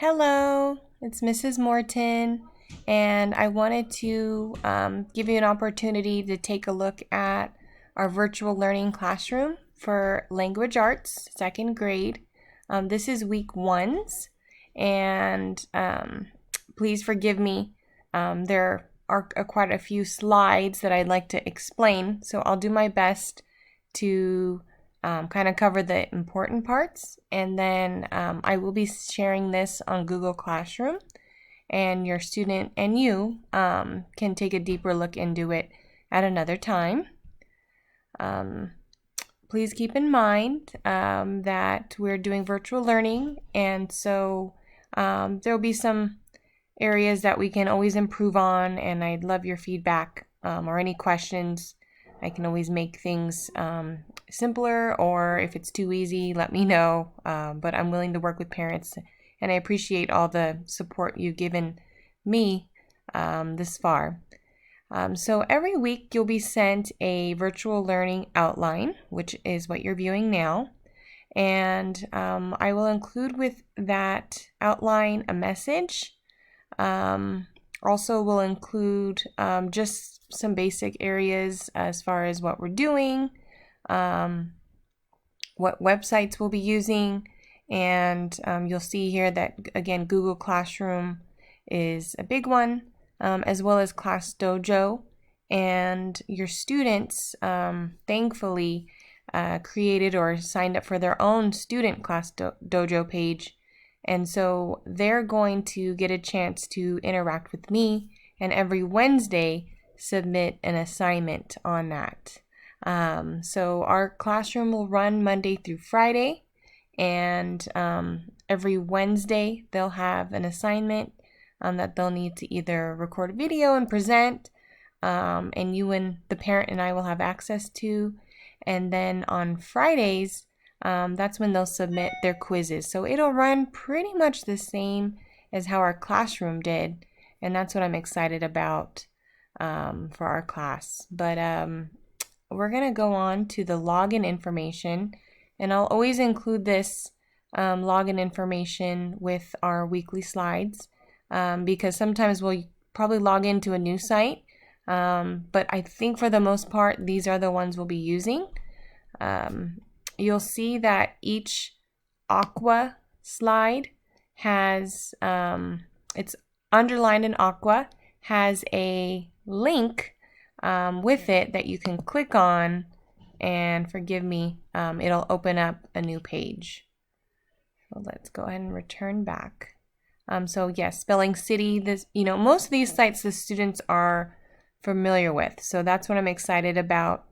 Hello, it's Mrs. Morton, and I wanted to give you an opportunity to take a look at our virtual learning classroom for language arts, second grade. This is week one's, and please forgive me. There are quite a few slides that I'd like to explain, so I'll do my best to kind of cover the important parts, and then I will be sharing this on Google Classroom, and your student and you can take a deeper look into it at another time. Please keep in mind that we're doing virtual learning, and so there will be some areas that we can always improve on, and I'd love your feedback or any questions. I can always make things simpler, or if it's too easy, let me know. But I'm willing to work with parents, and I appreciate all the support you've given me this far. So every week you'll be sent a virtual learning outline, which is what you're viewing now. And I will include with that outline a message. Also will include just some basic areas as far as what we're doing, what websites we'll be using, and you'll see here that, again, Google Classroom is a big one, as well as Class Dojo. And your students, thankfully, created or signed up for their own student Class Dojo page. And so they're going to get a chance to interact with me, and every Wednesday submit an assignment on that. So our classroom will run Monday through Friday, and every Wednesday they'll have an assignment that they'll need to either record a video and present, and you and the parent and I will have access to. And then on Fridays, that's when they'll submit their quizzes. So it'll run pretty much the same as how our classroom did, and that's what I'm excited about for our class. But we're going to go on to the login information, and I'll always include this login information with our weekly slides because sometimes we'll probably log into a new site, but I think for the most part these are the ones we'll be using. You'll see that each aqua slide has, it's underlined in aqua, has a link with it that you can click on, and forgive me, it'll open up a new page. So let's go ahead and return back. So yes, Spelling City, this, most of these sites the students are familiar with, so that's what I'm excited about.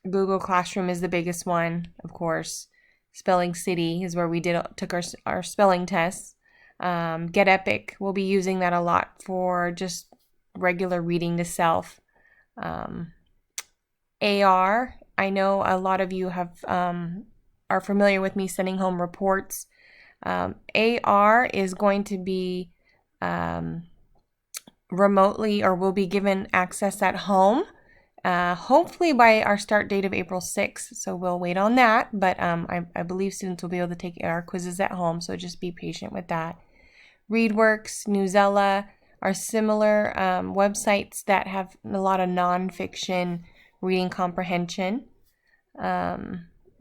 Google Classroom is the biggest one, of course. Spelling City is where we took our spelling tests. Get Epic, we'll be using that a lot for just regular reading to self. AR, I know a lot of you have are familiar with me sending home reports. AR is going to be remotely, or will be given access at home. Hopefully by our start date of April 6th, so we'll wait on that, but I believe students will be able to take our quizzes at home, so just be patient with that. ReadWorks, Newsela are similar websites that have a lot of nonfiction reading comprehension.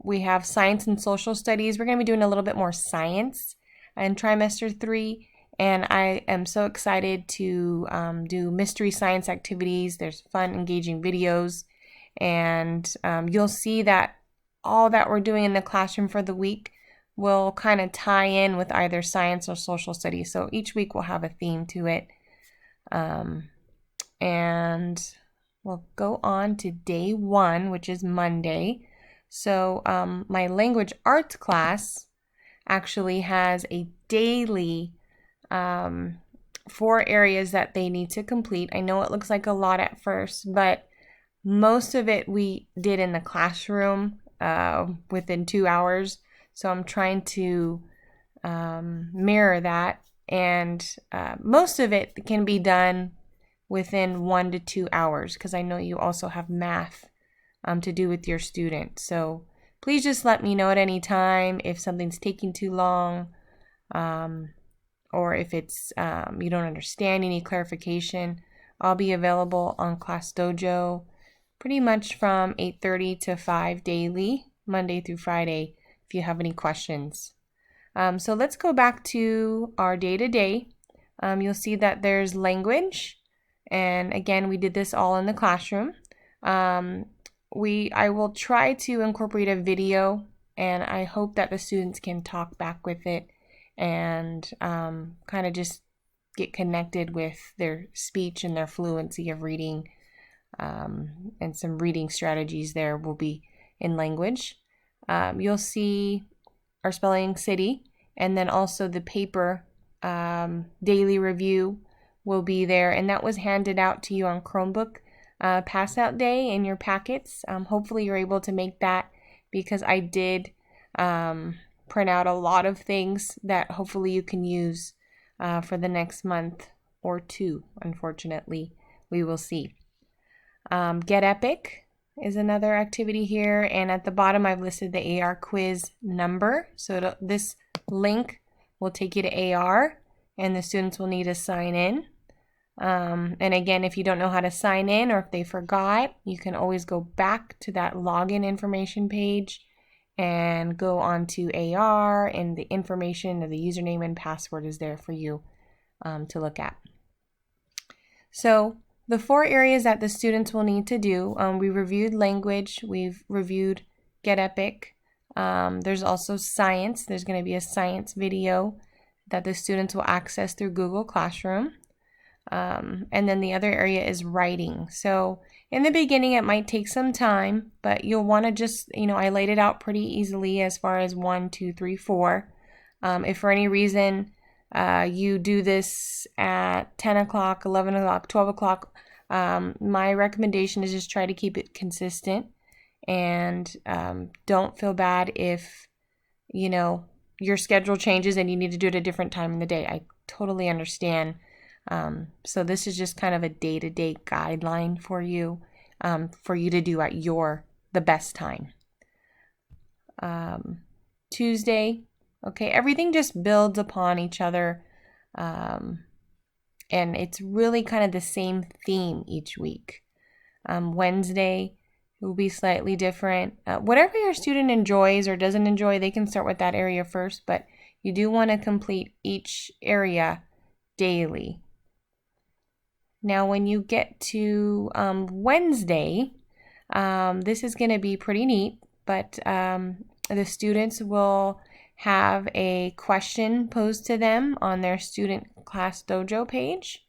We have Science and Social Studies. We're going to be doing a little bit more science in trimester 3. And I am so excited to do mystery science activities. There's fun, engaging videos. And you'll see that all that we're doing in the classroom for the week will kind of tie in with either science or social studies. So each week we'll have a theme to it. And we'll go on to day 1, which is Monday. So my language arts class actually has a daily 4 areas that they need to complete. I know it looks like a lot at first, but most of it we did in the classroom within 2 hours. So I'm trying to mirror that, and most of it can be done within 1 to 2 hours, because I know you also have math to do with your students. So please just let me know at any time if something's taking too long. or if it's you don't understand any clarification, I'll be available on Class Dojo pretty much from 8:30 to 5 daily, Monday through Friday, if you have any questions. So let's go back to our day-to-day. You'll see that there's language, and again, we did this all in the classroom. I will try to incorporate a video, and I hope that the students can talk back with it and kind of just get connected with their speech and their fluency of reading, and some reading strategies there will be in language. You'll see our Spelling City, and then also the paper daily review will be there, and that was handed out to you on Chromebook pass out day in your packets. Hopefully you're able to make that, because I did print out a lot of things that hopefully you can use for the next month or two. Unfortunately, we will see. Get Epic is another activity here, and at the bottom I've listed the AR quiz number. So this link will take you to AR, and the students will need to sign in. And again, if you don't know how to sign in, or if they forgot, you can always go back to that login information page and go on to AR, and the information of the username and password is there for you to look at. So the 4 areas that the students will need to do, we reviewed language, we've reviewed Get Epic. There's also science. There's going to be a science video that the students will access through Google Classroom. And then the other area is writing. So in the beginning, it might take some time, but you'll want to just, I laid it out pretty easily as far as 1, 2, 3, 4. If for any reason you do this at 10 o'clock, 11 o'clock, 12 o'clock, my recommendation is just try to keep it consistent, and don't feel bad if, your schedule changes and you need to do it at a different time in the day. I totally understand. So this is just kind of a day-to-day guideline for you to do at the best time. Tuesday, okay, everything just builds upon each other, and it's really kind of the same theme each week. Wednesday will be slightly different. Whatever your student enjoys or doesn't enjoy, they can start with that area first, but you do want to complete each area daily. Now, when you get to Wednesday, this is going to be pretty neat, but the students will have a question posed to them on their Student Class Dojo page,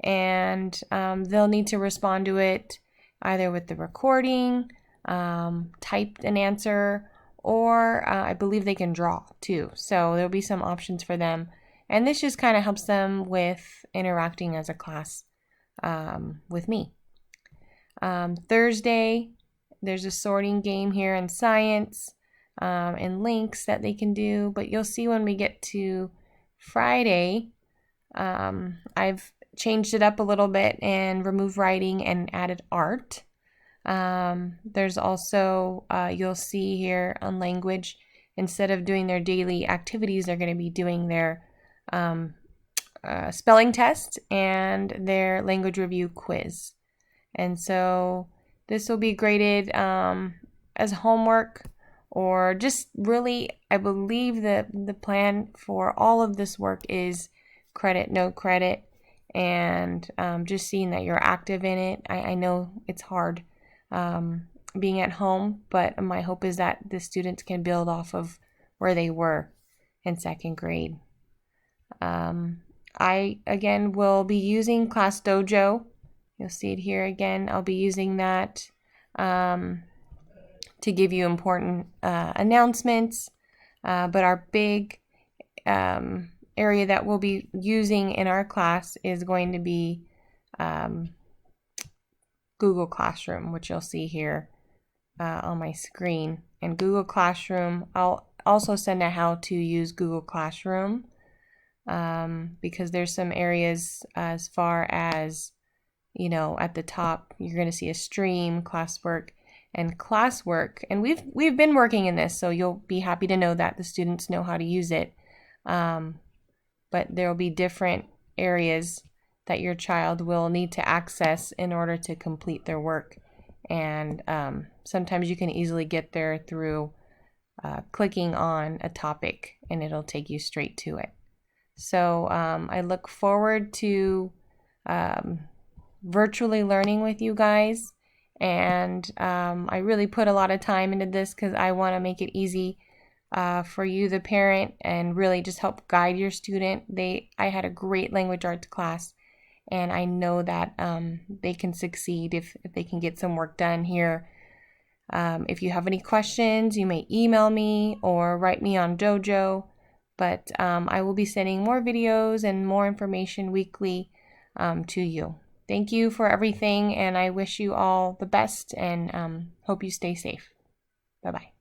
and they'll need to respond to it either with the recording, typed an answer, or I believe they can draw too. So there'll be some options for them, and this just kind of helps them with interacting as a class with me. Thursday, there's a sorting game here in science, and links that they can do, but you'll see when we get to Friday, I've changed it up a little bit and removed writing and added art. There's also, you'll see here on language, instead of doing their daily activities, they're going to be doing their spelling test and their language review quiz. And so this will be graded as homework, or just really, I believe that the plan for all of this work is credit, no credit, and just seeing that you're active in it. I know it's hard being at home, but my hope is that the students can build off of where they were in second grade. I, again, will be using Class Dojo. You'll see it here again. I'll be using that to give you important announcements, but our big area that we'll be using in our class is going to be Google Classroom, which you'll see here on my screen. And Google Classroom, I'll also send a how to use Google Classroom, because there's some areas as far as, at the top, you're going to see a stream, classwork, and classwork. And we've been working in this, so you'll be happy to know that the students know how to use it. but there will be different areas that your child will need to access in order to complete their work. And sometimes you can easily get there through clicking on a topic, and it'll take you straight to it. So I look forward to virtually learning with you guys. And I really put a lot of time into this because I want to make it easy for you, the parent, and really just help guide your student. I had a great language arts class, and I know that they can succeed if they can get some work done here. If you have any questions, you may email me or write me on Dojo. But I will be sending more videos and more information weekly to you. Thank you for everything, and I wish you all the best and hope you stay safe. Bye-bye.